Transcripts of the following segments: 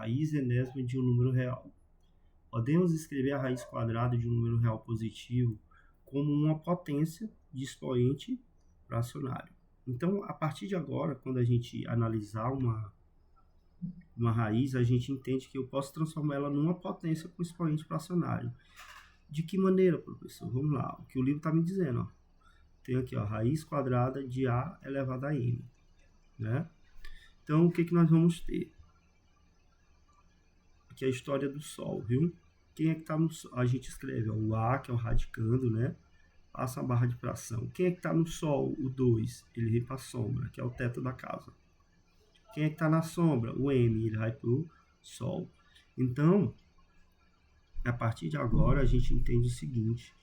raiz enésima de um número real. Podemos escrever a raiz quadrada de um número real positivo como uma potência de expoente fracionário. Então, a partir de agora, quando a gente analisar uma raiz, a gente entende que eu posso transformar ela numa potência com expoente fracionário. De que maneira, professor? Vamos lá, o que o livro está me dizendo. Ó. Tem aqui, ó, raiz quadrada de A elevado a N. Né? Então, o que nós vamos ter? Aqui é a história do Sol, viu? Quem é que está no Sol? A gente escreve ó, o A, que é o radicando, né? Passa a barra de fração. Quem é que está no Sol? O 2. Ele vem para a sombra, que é o teto da casa. Quem é que está na sombra? O M. Ele vai para o Sol. Então, a partir de agora, a gente entende o seguinte,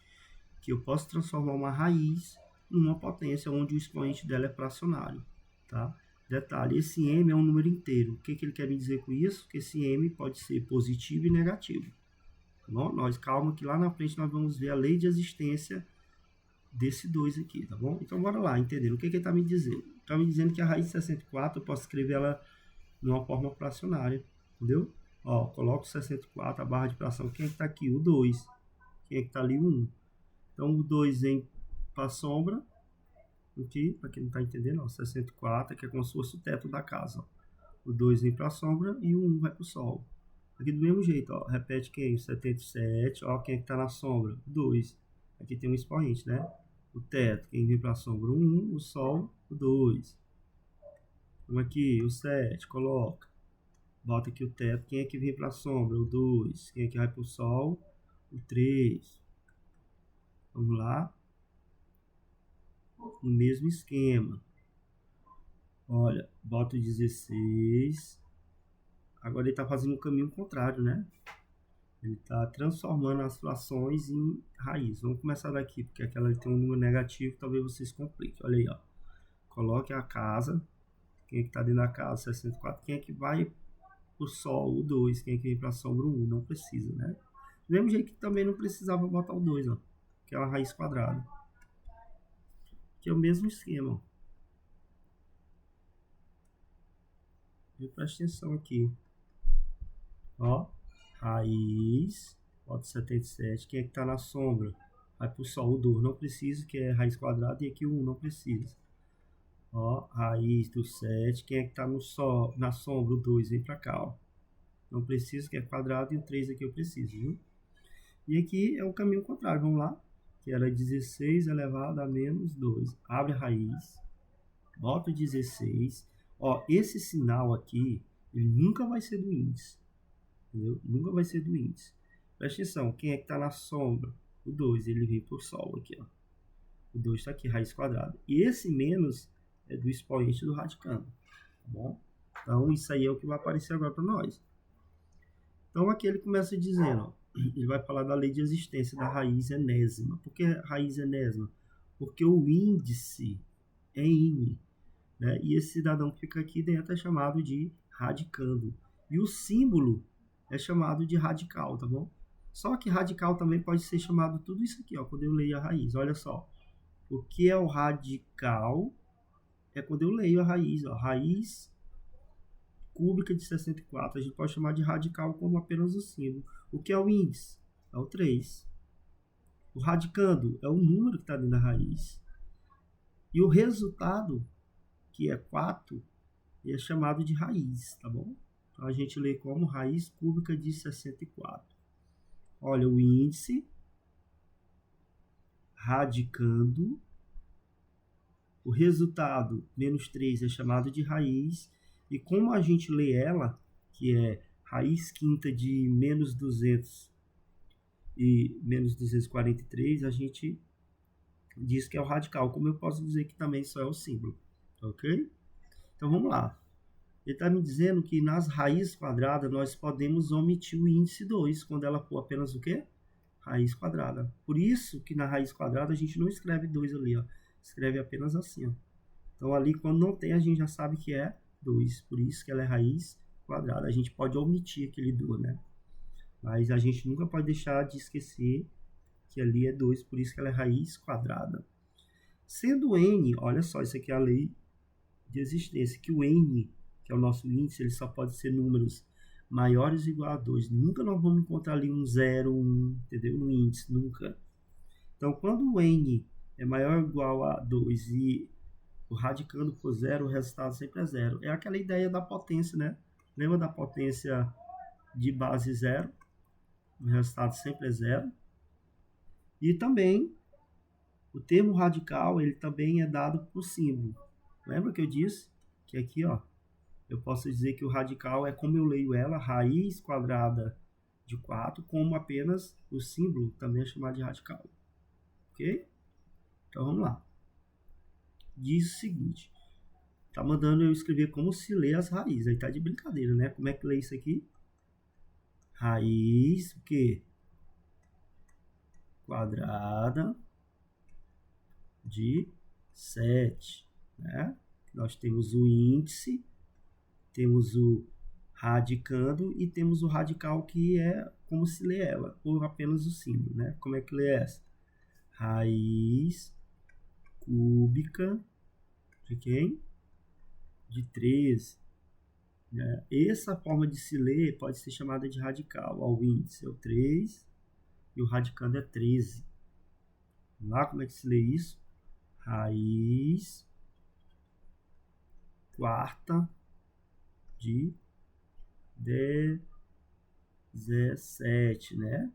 que eu posso transformar uma raiz numa potência onde o expoente dela é fracionário, tá? Detalhe, esse M é um número inteiro. O que ele quer me dizer com isso? Que esse M pode ser positivo e negativo. Tá bom? Calma que lá na frente nós vamos ver a lei de existência desse 2 aqui, tá bom? Então, bora lá, entender. O que ele está me dizendo? Está me dizendo que a raiz de 64 eu posso escrever ela numa forma fracionária, entendeu? Ó, coloco 64, a barra de fração. Quem é que está aqui? O 2. Quem é que está ali? O 1. Então, o 2 vem para a sombra. Aqui, para quem não está entendendo, ó, 64, que é como se fosse o teto da casa. Ó. O 2 vem para a sombra e o 1 vai para o sol. Aqui do mesmo jeito, ó, repete quem? O 77, ó, quem é que está na sombra? O 2. Aqui tem um expoente, né? O teto, quem vem para a sombra? O 1, o sol, o 2. Então aqui, o 7, coloca. Bota aqui o teto, quem é que vem para a sombra? O 2. Quem é que vai para o sol? O 3. Vamos lá. O mesmo esquema. Olha, bota o 16. Agora ele está fazendo o caminho contrário, né? Ele está transformando as frações em raiz. Vamos começar daqui, porque aquela ali tem um número negativo, talvez vocês compliquem. Olha aí, ó. Coloque a casa. Quem é que está dentro da casa? 64. Quem é que vai para o sol? O 2. Quem é que vem para a sombra? O 1. Não precisa, né? Do mesmo jeito que também não precisava botar o 2, ó. Que é uma raiz quadrada. Que é o mesmo esquema, ó. E presta atenção aqui. Ó, raiz, bota 77. Quem é que está na sombra? Vai para o sol, o 2. Não precisa, que é raiz quadrada. E aqui o 1 não precisa. Ó, raiz do 7. Quem é que está no sol, na sombra? O 2. Vem para cá, ó. Não precisa, que é quadrado. E o 3 aqui eu preciso, viu? E aqui é o caminho contrário. Vamos lá. Que era 16 elevado a menos 2. Abre a raiz. Bota o 16. Ó, esse sinal aqui, ele nunca vai ser do índice. Entendeu? Nunca vai ser do índice. Presta atenção, quem é que está na sombra? O 2, ele vem para o sol aqui, ó. O 2 está aqui, raiz quadrada. E esse menos é do expoente do radicando. Tá bom? Então, isso aí é o que vai aparecer agora para nós. Então, aqui ele começa dizendo, ó, ele vai falar da lei de existência da raiz enésima. Por que raiz enésima? Porque o índice é N. Né? E esse cidadão que fica aqui dentro é chamado de radicando. E o símbolo é chamado de radical, tá bom? Só que radical também pode ser chamado tudo isso aqui, ó, quando eu leio a raiz. Olha só. O que é o radical? É quando eu leio a raiz, ó. Raiz cúbica de 64. A gente pode chamar de radical como apenas o símbolo. O que é o índice? É o 3. O radicando é o número que está dentro da raiz. E o resultado, que é 4, é chamado de raiz, tá bom? Então, a gente lê como raiz cúbica de 64. Olha, o índice, radicando, o resultado, menos 3, é chamado de raiz. E como a gente lê ela, que é raiz quinta de menos 200 e menos 243, a gente diz que é o radical. Como eu posso dizer que também só é o símbolo, ok? Então, vamos lá. Ele está me dizendo que nas raízes quadradas nós podemos omitir o índice 2 quando ela for apenas o quê? Raiz quadrada. Por isso que na raiz quadrada a gente não escreve 2 ali, ó. Escreve apenas assim, ó. Então ali quando não tem a gente já sabe que é 2. Por isso que ela é raiz quadrada. A gente pode omitir aquele 2, né? Mas a gente nunca pode deixar de esquecer que ali é 2, por isso que ela é raiz quadrada. Sendo n, olha só, isso aqui é a lei de existência, que o n, que é o nosso índice, ele só pode ser números maiores ou igual a 2. Nunca nós vamos encontrar ali um 0, 1, entendeu? No índice, nunca. Então, quando o n é maior ou igual a 2 e o radicando for 0, o resultado sempre é 0. É aquela ideia da potência, né? Lembra da potência de base 0? O resultado sempre é 0. E também, o termo radical, ele também é dado por símbolo. Lembra que eu disse que aqui, ó, eu posso dizer que o radical é como eu leio ela, raiz quadrada de 4, como apenas o símbolo também é chamado de radical. Ok? Então, vamos lá. Diz o seguinte. Tá mandando eu escrever como se lê as raízes. Aí tá de brincadeira, né? Como é que lê isso aqui? Raiz, o quê? Quadrada de 7, né? Nós temos o índice, temos o radicando e temos o radical, que é como se lê ela, ou apenas o símbolo, né? Como é que lê essa? Raiz cúbica de quem? De 13. Né? Essa forma de se ler pode ser chamada de radical. Ó, o índice é o 3 e o radicando é 13. Vamos lá, como é que se lê isso? Raiz quarta de 17, né?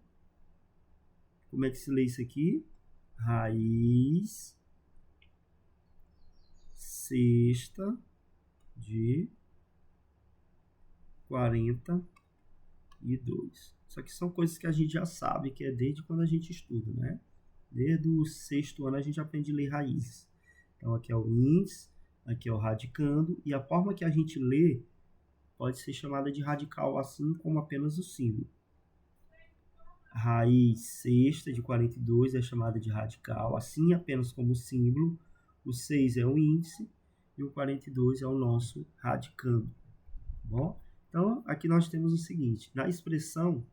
Como é que se lê isso aqui? Raiz sexta de 42. Isso aqui são coisas que a gente já sabe, que é desde quando a gente estuda, né? Desde o 6º ano a gente aprende a ler raízes. Então aqui é o índice, aqui é o radicando, e a forma que a gente lê pode ser chamada de radical, assim como apenas o símbolo. A raiz sexta de 42 é chamada de radical, assim apenas como o símbolo. O 6 é o índice e o 42 é o nosso radicando. Tá bom? Então, aqui nós temos o seguinte, na expressão,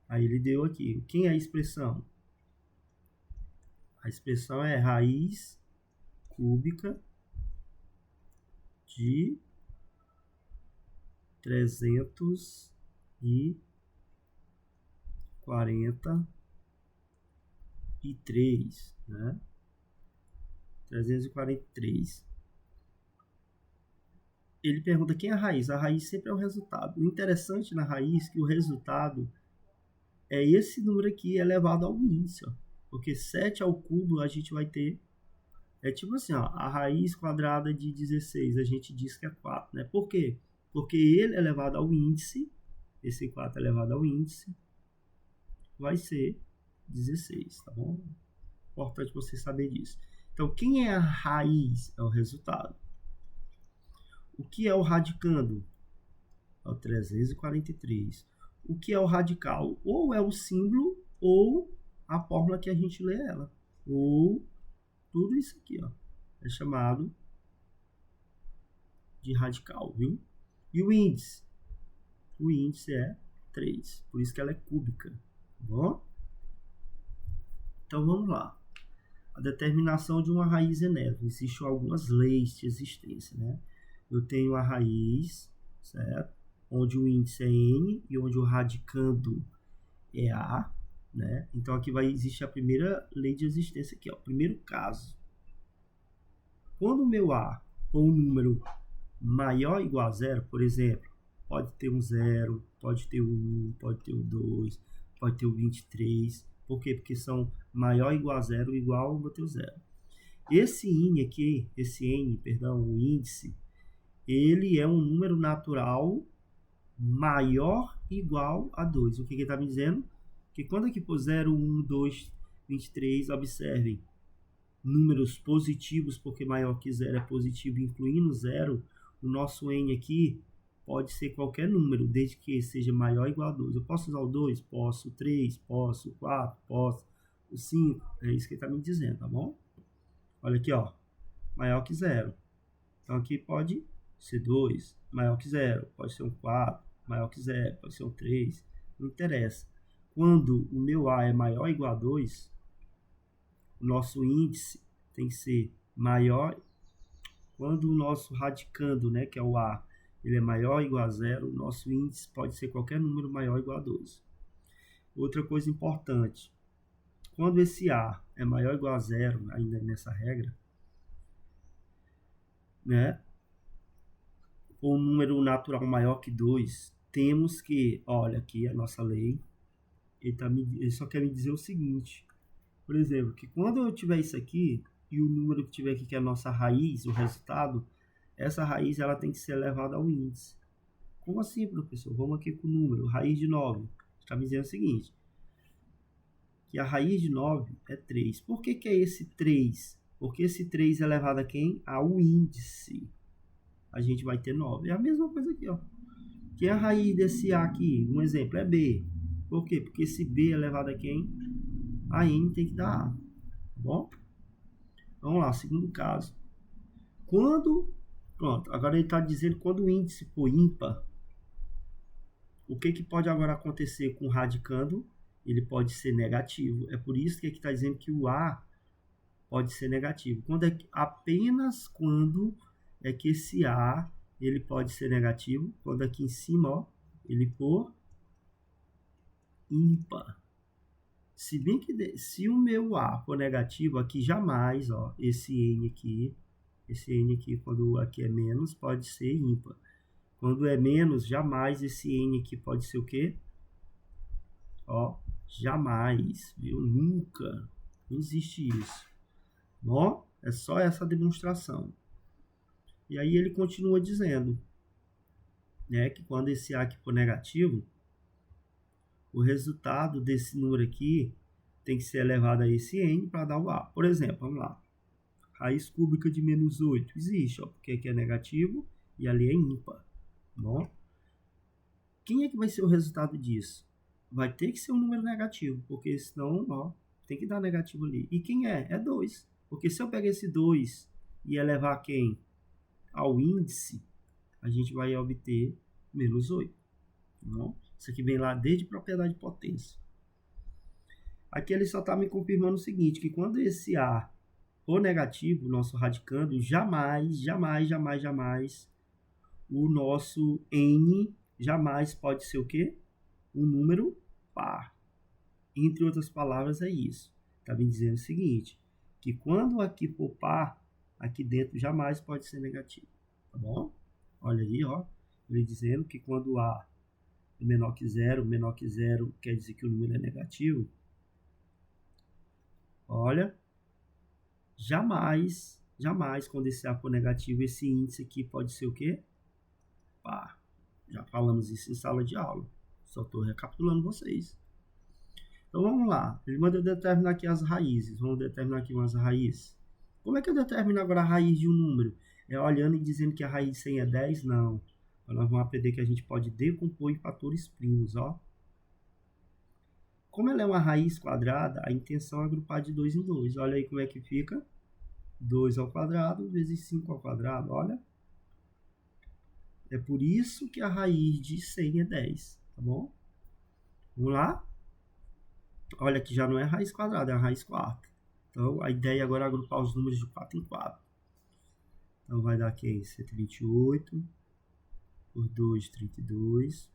aí ele deu aqui, quem é a expressão? A expressão é raiz cúbica de 343, né? 343. Ele pergunta quem é a raiz. A raiz sempre é o resultado. O interessante na raiz é que o resultado é esse número aqui elevado ao índice, ó. Porque 7 ao cubo a gente vai ter, é tipo assim, ó, a raiz quadrada de 16, a gente diz que é 4, né? Por quê? Porque ele elevado ao índice, esse 4 elevado ao índice, vai ser 16, tá bom? Importante você saber disso. Então, quem é a raiz? É o resultado. O que é o radicando? É o 343. O que é o radical? Ou é o símbolo, ou a fórmula que a gente lê ela. Ou tudo isso aqui, ó, é chamado de radical, viu? E o índice? O índice é 3, por isso que ela é cúbica, tá bom? Então, vamos lá. A determinação de uma raiz enétrica. Existem algumas leis de existência, né? Eu tenho a raiz, certo? Onde o índice é n e onde o radicando é a, né? Então, aqui vai existir a primeira lei de existência aqui, ó. Primeiro caso. Quando o meu a, ou um número maior ou igual a zero, por exemplo, pode ter um 0, pode ter um 1, pode ter um 2, pode ter um 23. Por quê? Porque são maior ou igual a zero, igual, vou ter o 0. Esse n aqui, o índice, ele é um número natural maior ou igual a 2. O que ele está me dizendo? Que quando aqui for 0, 1, 2, 23, observem, números positivos, porque maior que 0 é positivo, incluindo 0, o nosso n aqui pode ser qualquer número, desde que seja maior ou igual a 2. Eu posso usar o 2? Posso. O 3? Posso. O 4? Posso. O 5? É isso que ele está me dizendo, tá bom? Olha aqui, ó. Maior que 0. Então, aqui pode ser 2. Maior que 0. Pode ser um 4. Maior que 0. Pode ser um 3. Não interessa. Quando o meu A é maior ou igual a 2, o nosso índice tem que ser maior. Quando o nosso radicando, né, que é o A, ele é maior ou igual a 0, o nosso índice pode ser qualquer número maior ou igual a 12. Outra coisa importante, quando esse A é maior ou igual a 0, ainda nessa regra, né, ou um número natural maior que 2, temos que, olha aqui a nossa lei, ele só quer me dizer o seguinte, por exemplo, que quando eu tiver isso aqui, e o número que tiver aqui, que é a nossa raiz, o resultado, essa raiz ela tem que ser elevada ao índice. Como assim, professor? Vamos aqui com o número, raiz de 9. Está me dizendo o seguinte, que a raiz de 9 é 3. Por que é esse 3? Porque esse 3 é elevado a quem? Ao índice. A gente vai ter 9. É a mesma coisa aqui, ó. Que a raiz desse A aqui, um exemplo, é B. Por quê? Porque esse B é elevado a quem? A N tem que dar A. Tá bom? Vamos lá, segundo caso. Pronto, agora ele está dizendo quando o índice for ímpar, o que pode agora acontecer com o radicando? Ele pode ser negativo. É por isso que aqui está dizendo que o A pode ser negativo. Apenas quando é que esse A ele pode ser negativo, quando aqui em cima, ó, ele for ímpar. Se bem que se o meu A for negativo, aqui jamais, ó, esse N aqui, quando aqui é menos, pode ser ímpar. Quando é menos, jamais esse N aqui pode ser o quê? Ó, jamais, viu? Nunca. Não existe isso. Bom, é só essa demonstração. E aí ele continua dizendo, né, que quando esse A aqui for negativo, o resultado desse número aqui tem que ser elevado a esse N para dar o A. Por exemplo, vamos lá. Raiz cúbica de menos 8. Existe, ó, porque aqui é negativo e ali é ímpar. Bom, quem é que vai ser o resultado disso? Vai ter que ser um número negativo, porque senão, ó, tem que dar negativo ali. E quem é? É 2. Porque se eu pegar esse 2 e elevar quem? Ao índice, a gente vai obter menos 8. Bom, isso aqui vem lá desde propriedade de potência. Aqui ele só está me confirmando o seguinte, que quando esse A for negativo, nosso radicando, jamais, o nosso N jamais pode ser o quê? Um número par. Entre outras palavras, é isso. Está me dizendo o seguinte, que quando aqui for par, aqui dentro jamais pode ser negativo. Tá bom? Olha aí, ó. Ele dizendo que quando A é menor que zero quer dizer que o número é negativo. Olha, jamais, quando esse A for negativo, esse índice aqui pode ser o quê? Par. Já falamos isso em sala de aula. Só estou recapitulando vocês. Então vamos lá. Ele manda eu determinar aqui as raízes. Vamos determinar aqui umas raízes. Como é que eu determino agora a raiz de um número? É olhando e dizendo que a raiz de 100 é 10? Não. Então, nós vamos aprender que a gente pode decompor em fatores primos, ó. Como ela é uma raiz quadrada, a intenção é agrupar de 2 em 2. Olha aí como é que fica. 2 ao quadrado vezes 5 ao quadrado, olha. É por isso que a raiz de 100 é 10, tá bom? Vamos lá? Olha que já não é raiz quadrada, é a raiz quarta. Então, a ideia agora é agrupar os números de 4 em 4. Então, vai dar aqui 128 por 2, 32.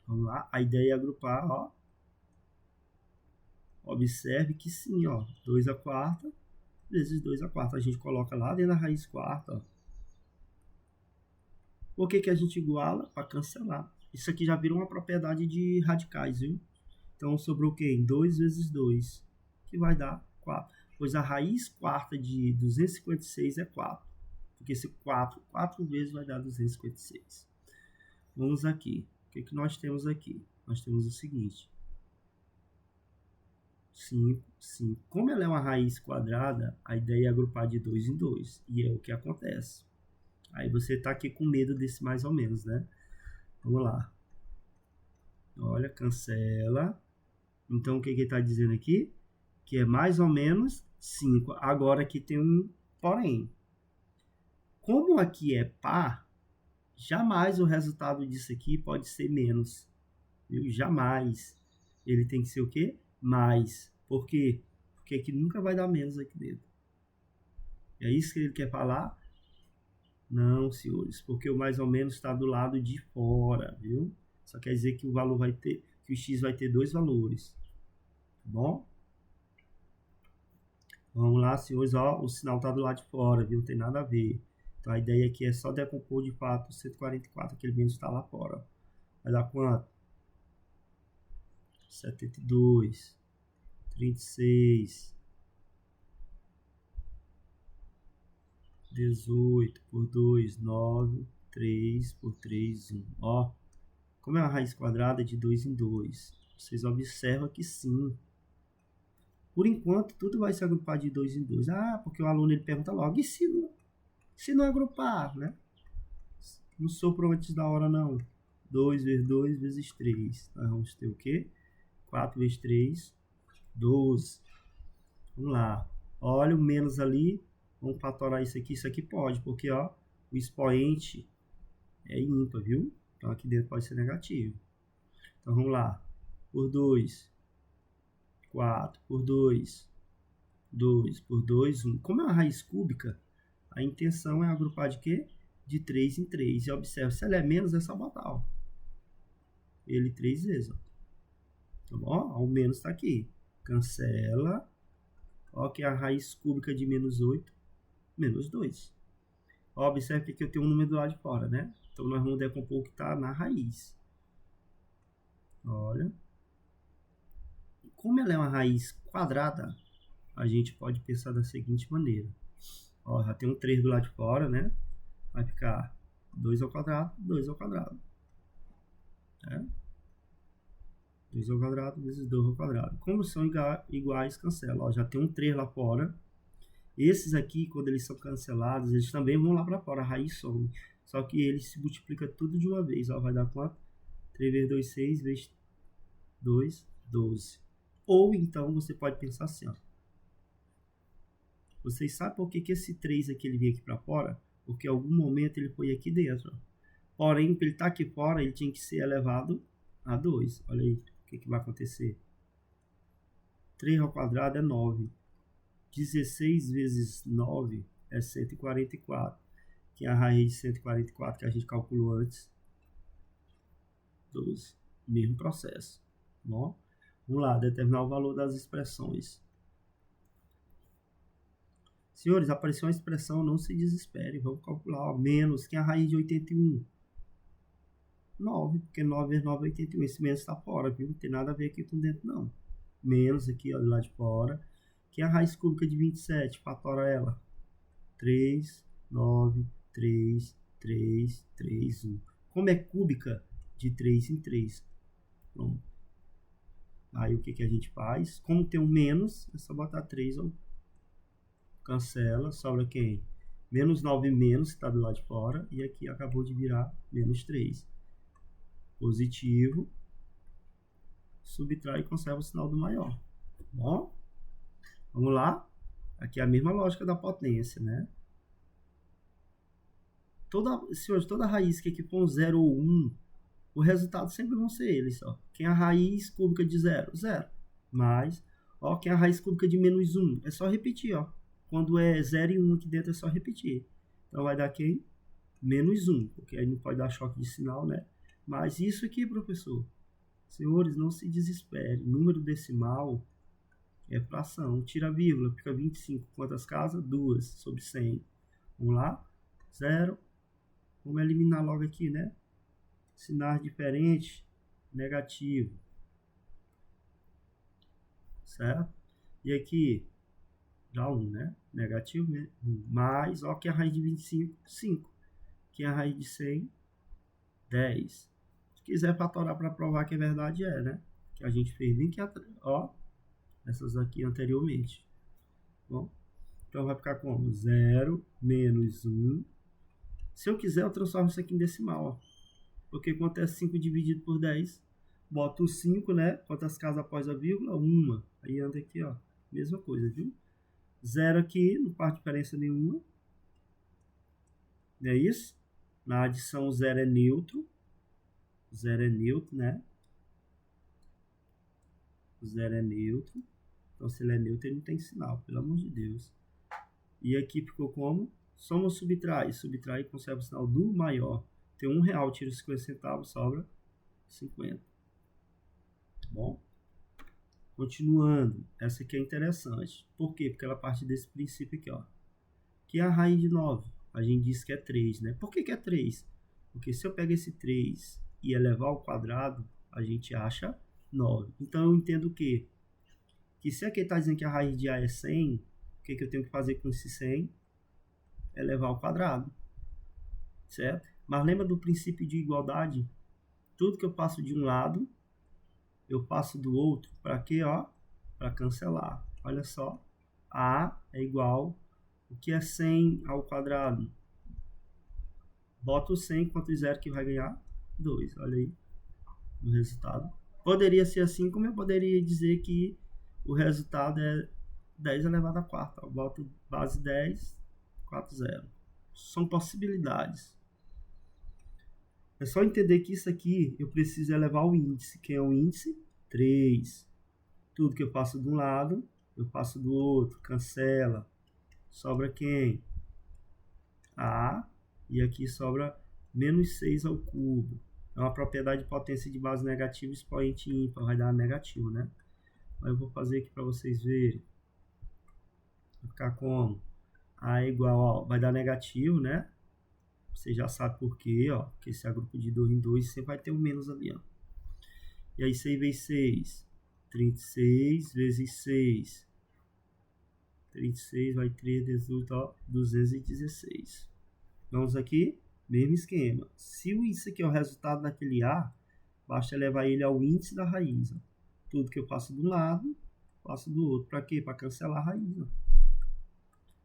Vamos lá, a ideia é agrupar, ó. Observe que sim, ó, 2 a quarta vezes 2 a quarta. A gente coloca lá dentro da raiz quarta, ó. Por que a gente iguala? Para cancelar. Isso aqui já virou uma propriedade de radicais, viu? Então, sobrou o quê? 2 vezes 2, que vai dar 4. Pois a raiz quarta de 256 é 4. Porque esse 4 vezes vai dar 256. Vamos aqui. O que nós temos aqui? Nós temos o seguinte. 5. Como ela é uma raiz quadrada, a ideia é agrupar de 2 em 2. E é o que acontece. Aí você está aqui com medo desse mais ou menos, né? Vamos lá. Olha, cancela. Então, o que ele está dizendo aqui? Que é mais ou menos 5. Agora aqui tem um porém. Como aqui é par, jamais o resultado disso aqui pode ser menos. Viu? Jamais. Ele tem que ser o quê? Mais. Por quê? Porque aqui nunca vai dar menos aqui dentro. É isso que ele quer falar? Não, senhores, porque o mais ou menos está do lado de fora, viu? Só quer dizer que o valor vai ter, que o x vai ter dois valores, tá bom? Vamos lá, senhores, ó, o sinal está do lado de fora, viu? Não tem nada a ver. Então a ideia aqui é só decompor de fato o 144, aquele menos está lá fora. Vai dar quanto? 72, 36, 18 por 2, 9, 3 por 3, 1. Ó, como é a raiz quadrada de 2 em 2? Vocês observam que sim. Por enquanto, tudo vai se agrupar de 2 em 2. Ah, porque o aluno ele pergunta logo, e se não agrupar, né? Não sopro antes da hora, não. 2 vezes 2 vezes 3. Nós vamos ter o quê? 4 vezes 3, 12. Vamos lá. Olha o menos ali. Vamos fatorar isso aqui. Isso aqui pode, porque ó, o expoente é ímpar, viu? Então aqui dentro pode ser negativo. Então vamos lá. Por 2, 4. Por 2, 2. Por 2, 1. Como é uma raiz cúbica, a intenção é agrupar de quê? De 3 em 3. E observe, se ela é menos, é só botar, ó. Ele 3 vezes, ó. Tá bom? O menos está aqui. Cancela. Ó, que é a raiz cúbica de menos 8, menos 2. Ó, observe que aqui eu tenho um número do lado de fora, né? Então, nós vamos decompor o que está na raiz. Olha. Como ela é uma raiz quadrada, a gente pode pensar da seguinte maneira. Ó, já tem um 3 do lado de fora, né? Vai ficar 2 ao quadrado, 2 ao quadrado. Né? 2 ao quadrado vezes 2 ao quadrado. Como são iguais, cancela. Ó, já tem um 3 lá fora. Esses aqui, quando eles são cancelados, eles também vão lá para fora, a raiz some. Só que ele se multiplica tudo de uma vez. Ó, vai dar quanto? 3 vezes 2, 6, vezes 2, 12. Ou então você pode pensar assim, ó. Vocês sabem por que esse 3 aqui ele veio aqui para fora? Porque em algum momento ele foi aqui dentro. Ó. Porém, para ele estar aqui fora, ele tinha que ser elevado a 2. Olha aí o que vai acontecer. 3 ao quadrado é 9. 16 vezes 9 é 144. Que é a raiz de 144 que a gente calculou antes. 12. Mesmo processo. Bom, vamos lá, determinar o valor das expressões. Senhores, apareceu uma expressão, não se desespere. Vamos calcular. Ó, menos, que é a raiz de 81. 9, porque 9 vezes 9 é 81. Esse menos está fora, viu? Não tem nada a ver aqui com dentro, não. Menos aqui, ó, lá de fora. Que é a raiz cúbica de 27. Fatora ela. 3, 9, 3, 3, 3, 1. Como é cúbica? De 3 em 3. Pronto. Aí o que a gente faz? Como tem um menos, é só botar 3 ou cancela. Sobra quem? Menos 9 menos, que está do lado de fora. E aqui acabou de virar menos 3. Positivo. Subtrai e conserva o sinal do maior. Bom, vamos lá. Aqui é a mesma lógica da potência, né? Senhores, toda raiz que aqui for um 0 ou 1, o resultado sempre vão ser eles. Ó. Quem é a raiz cúbica de 0? 0. Mais, ó, quem é a raiz cúbica de menos 1? É só repetir, ó. Quando é 0 e 1 aqui dentro, é só repetir. Então, vai dar quem? Menos 1, porque aí não pode dar choque de sinal, né? Mas isso aqui, professor, senhores, não se desespere. Número decimal é fração. Tira a vírgula, fica 25. Quantas casas? 2 sobre 100. Vamos lá? 0. Vamos eliminar logo aqui, né? Sinais diferentes, negativo. Certo? E aqui, dá 1, né? Negativo, 1. Mais, ó, que é a raiz de 25, 5. Que é a raiz de 100, 10. Se quiser fatorar para provar que é verdade, é, né? Que a gente fez bem que, ó, essas aqui anteriormente. Bom, então vai ficar como? 0 menos 1. Se eu quiser, eu transformo isso aqui em decimal, ó. Porque quanto é 5 dividido por 10? Boto o 5, né? Quantas casas após a vírgula? 1. Aí anda aqui, ó. Mesma coisa, viu? 0 aqui, não faz diferença nenhuma. Não é isso? Na adição, o 0 é neutro. 0 é neutro, né? O 0 é neutro. Então, se ele é neutro, ele não tem sinal, pelo amor de Deus. E aqui ficou como? Soma ou subtrai? Subtrai e conserva o sinal do maior. Tem R$1, tira os 50 centavos, sobra 50. Bom, continuando. Essa aqui é interessante. Por quê? Porque ela parte desse princípio aqui, ó. Que é a raiz de 9. A gente disse que é 3, né? Por que que é 3? Porque se eu pegar esse 3 e elevar ao quadrado, a gente acha 9. Então eu entendo o quê? Que se aqui está dizendo que a raiz de A é 100, o que eu tenho que fazer com esse 100? Elevar ao quadrado, certo? Mas lembra do princípio de igualdade? Tudo que eu passo de um lado, eu passo do outro. Para quê? Ó, para cancelar. Olha só. A é igual. O que é 100 ao quadrado? Bota o 100 quanto zero que vai ganhar? 2. Olha aí o resultado. Poderia ser assim, como eu poderia dizer que o resultado é 10 elevado a 4. Boto base 10, 4, 0. São possibilidades. É só entender que isso aqui eu preciso elevar o índice. Quem é o índice? 3. Tudo que eu passo de um lado, eu passo do outro. Cancela. Sobra quem? A. E aqui sobra menos 6 ao cubo. É uma propriedade de potência de base negativa, expoente ímpar. Vai dar negativo, né? Mas eu vou fazer aqui para vocês verem. Vai ficar como? A é igual, ó, vai dar negativo, né? Você já sabe por quê, ó. Porque esse é grupo de 2 em 2, você vai ter um menos ali, ó. E aí 6 vezes 6. 36 vezes 6. 36 vai 3, 18, ó. 216. Vamos aqui, mesmo esquema. Se isso aqui é o resultado daquele A, basta levar ele ao índice da raiz, ó. Tudo que eu passo de um lado, passo do outro. Para quê? Para cancelar a raiz, ó.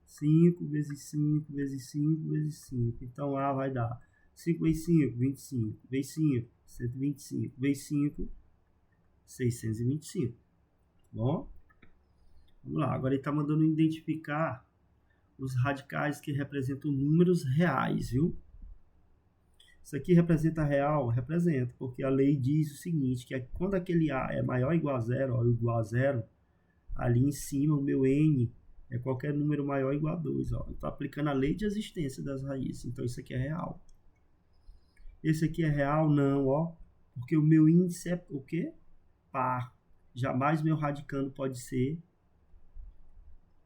5 vezes 5 vezes 5 vezes 5. Então A vai dar 5 vezes 5, 25. Vezes 5, 125. Vezes 5, 625. Bom, vamos lá. Agora ele está mandando identificar os radicais que representam números reais, viu? Isso aqui representa real? Representa, porque a lei diz o seguinte, que é quando aquele A é maior ou igual a zero, ó, igual a zero, ali em cima o meu N é qualquer número maior ou igual a 2. Ó. Eu estou aplicando a lei de existência das raízes. Então, isso aqui é real. Esse aqui é real? Não, ó. Porque o meu índice é o quê? Par. Jamais meu radicando pode ser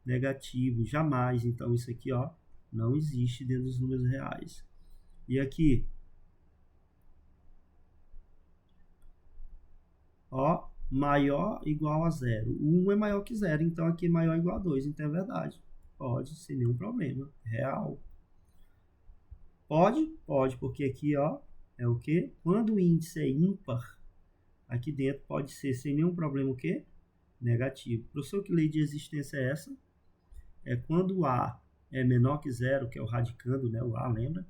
negativo. Jamais. Então, isso aqui, ó, não existe dentro dos números reais. E aqui? Ó, maior igual a zero. O 1 é maior que zero, então aqui é maior igual a 2. Então é verdade. Pode, sem nenhum problema. Real. Pode? Pode, porque aqui, ó, é o quê? Quando o índice é ímpar, aqui dentro pode ser sem nenhum problema o quê? Negativo. Professor, que lei de existência é essa? É quando o A é menor que zero, que é o radicando, né? O A, lembra?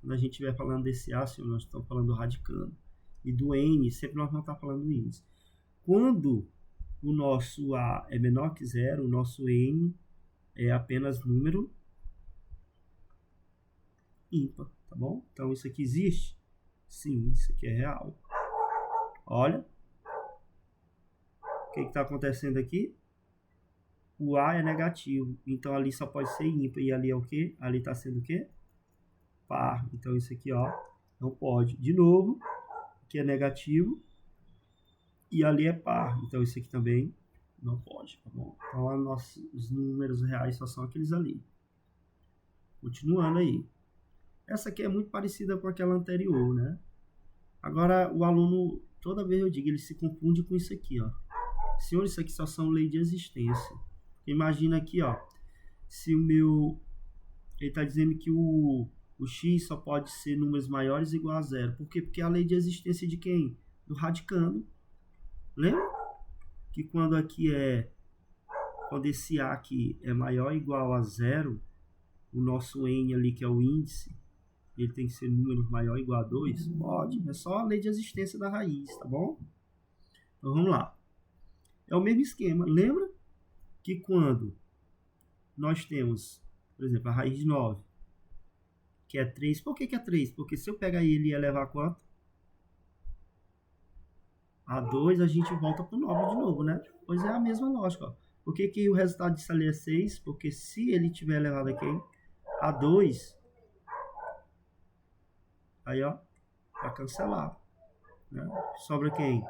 Quando a gente estiver falando desse A, se nós estamos falando do radicando. E do N, sempre nós vamos estar falando do índice. Quando o nosso A é menor que zero, o nosso N é apenas número ímpar, tá bom? Então isso aqui existe? Sim, isso aqui é real. Olha. O que está acontecendo aqui? O A é negativo, então ali só pode ser ímpar. E ali é o quê? Ali está sendo o quê? Par. Então isso aqui, ó, não pode. De novo, aqui é negativo. E ali é par. Então isso aqui também não pode, tá bom? Então os números reais só são aqueles ali. Continuando aí. Essa aqui é muito parecida com aquela anterior, né? Agora o aluno, toda vez eu digo, ele se confunde com isso aqui, ó. Senhor, isso aqui só são lei de existência. Imagina aqui, ó. Se o meu... Ele está dizendo que o x só pode ser números maiores igual a zero. Por quê? Porque é a lei de existência de quem? Do radicando. Lembra? Que quando aqui é... Quando esse A aqui é maior ou igual a zero, o nosso N ali, que é o índice, ele tem que ser número maior ou igual a 2? Pode. É só a lei de existência da raiz, tá bom? Então, vamos lá. É o mesmo esquema. Lembra que quando nós temos, por exemplo, a raiz de 9, que é 3. Por que é 3? Porque se eu pegar ele e elevar a quanto? A 2, a gente volta para o 9 de novo, né? Pois é a mesma lógica. Ó. Por que que o resultado disso ali é 6? Porque se ele tiver elevado aqui a 2, aí ó, para cancelar, né? Sobra quem?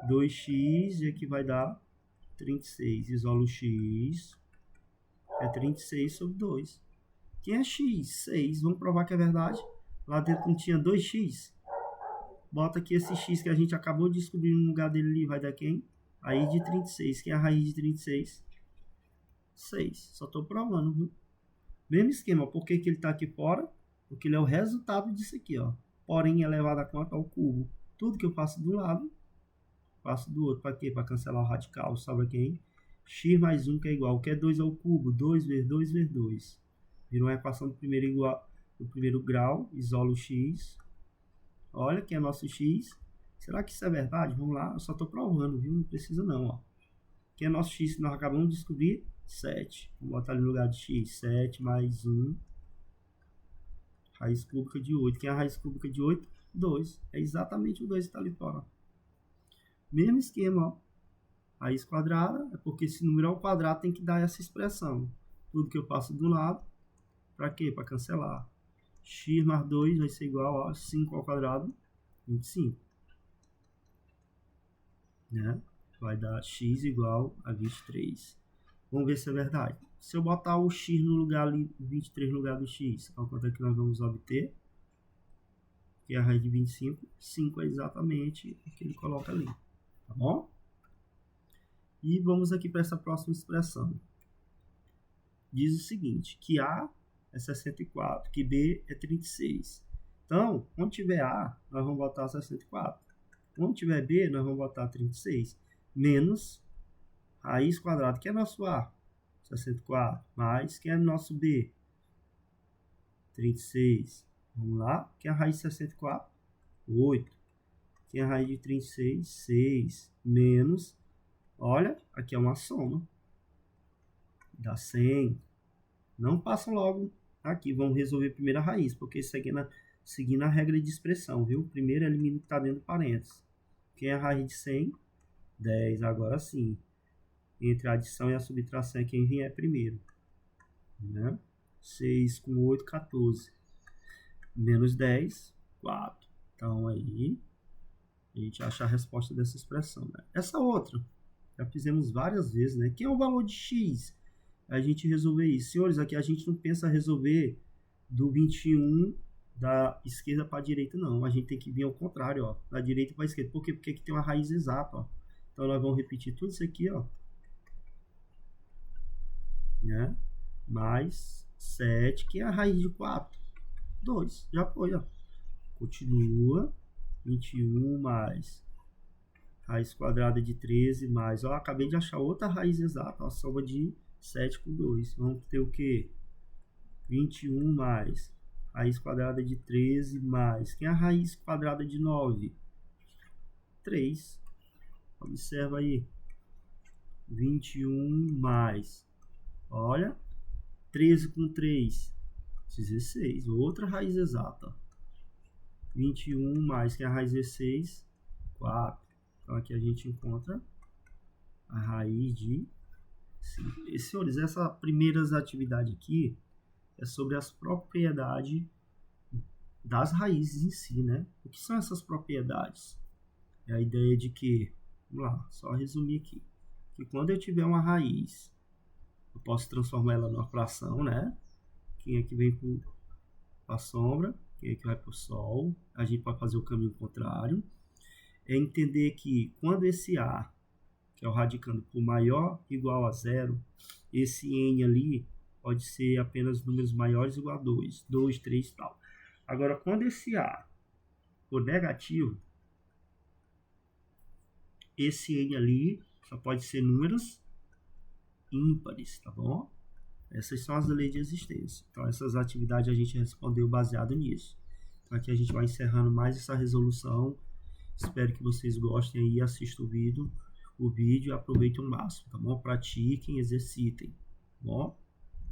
2x, e aqui vai dar 36. Isola o x, é 36 sobre 2. Quem é x? 6. Vamos provar que é verdade. Lá dentro não tinha 2x. Bota aqui esse x que a gente acabou de descobrir no lugar dele ali, vai dar quem? Raiz de 36. Quem é a raiz de 36? 6. Só estou provando, viu? Mesmo esquema. Por que que ele está aqui fora? Porque ele é o resultado disso aqui, ó. Porém, elevado a quanto? Ao cubo. Tudo que eu faço de um lado, faço do outro. Para quê? Para cancelar o radical. Sobra quem? X mais 1, que é igual. O que é 2 ao cubo? 2 vezes 2 vezes 2. Virou uma equação do primeiro, igual, do primeiro grau. Isola o x. Olha que é nosso x. Será que isso é verdade? Vamos lá. Eu só estou provando, viu? Não precisa não, ó. Que é nosso x que nós acabamos de descobrir? 7. Vamos botar ali no lugar de x. 7 mais 1. Raiz cúbica de 8. Quem é a raiz cúbica de 8? 2. É exatamente o 2 que está ali fora. Mesmo esquema, ó. Raiz quadrada. É porque esse número ao quadrado tem que dar essa expressão. Tudo que eu passo do lado. Para quê? Para cancelar. X mais 2 vai ser igual a 5 ao quadrado, 25. Né? Vai dar x igual a 23. Vamos ver se é verdade. Se eu botar o x no lugar ali, 23 no lugar do x, olha quanto é que nós vamos obter. Que é a raiz de 25. 5 é exatamente o que ele coloca ali. Tá bom? E vamos aqui para essa próxima expressão. Diz o seguinte, que A é 64, que B é 36. Então, onde tiver A, nós vamos botar 64. Onde tiver B, nós vamos botar 36. Menos raiz quadrada, que é nosso A, 64. Mais, que é nosso B, 36. Vamos lá, que é a raiz de 64? 8. Que é a raiz de 36? 6. Menos, olha, aqui é uma soma. Dá 100. Não passam logo aqui, vamos resolver a primeira raiz, porque seguindo a regra de expressão, viu? Primeiro elimina o que está dentro do parênteses. Quem é a raiz de 100? 10. Agora sim. Entre a adição e a subtração é quem vier primeiro. Né? 6 com 8, 14. Menos 10, 4. Então aí, a gente acha a resposta dessa expressão. Né? Essa outra, já fizemos várias vezes, né? Quem é o valor de x? A gente resolver isso. Senhores, aqui a gente não pensa resolver do 21 da esquerda para a direita, não. A gente tem que vir ao contrário, ó. Da direita para a esquerda. Por quê? Porque aqui tem uma raiz exata, ó. Então, nós vamos repetir tudo isso aqui, ó. Né? Mais 7, que é a raiz de 4. 2. Já foi, ó. Continua. 21 mais raiz quadrada de 13 mais... Ó, acabei de achar outra raiz exata. Ó, a soma de 7 com 2. Vamos ter o quê? 21 mais raiz quadrada de 13 mais... Quem é a raiz quadrada de 9? 3. Observa aí. 21 mais... Olha. 13 com 3. 16. Outra raiz exata. 21 mais... Quem é a raiz 16? 4. Então aqui a gente encontra a raiz de... E, senhores, essa primeira atividade aqui é sobre as propriedades das raízes em si, né? O que são essas propriedades? É a ideia de que, vamos lá, só resumir aqui, que quando eu tiver uma raiz, eu posso transformar ela numa fração, né? Quem é que vem para a sombra, quem é que vai para o sol, a gente pode fazer o caminho contrário. É entender que quando esse A, que é o radicando por maior ou igual a 0, esse N ali pode ser apenas números maiores ou igual a 2, 2, 3 e tal. Agora, quando esse A for negativo, esse N ali só pode ser números ímpares, tá bom? Essas são as leis de existência. Então, essas atividades a gente respondeu baseado nisso. Então, aqui a gente vai encerrando mais essa resolução. Espero que vocês gostem aí, assistam o vídeo e aproveitem o máximo, tá bom? Pratiquem, exercitem, tá bom?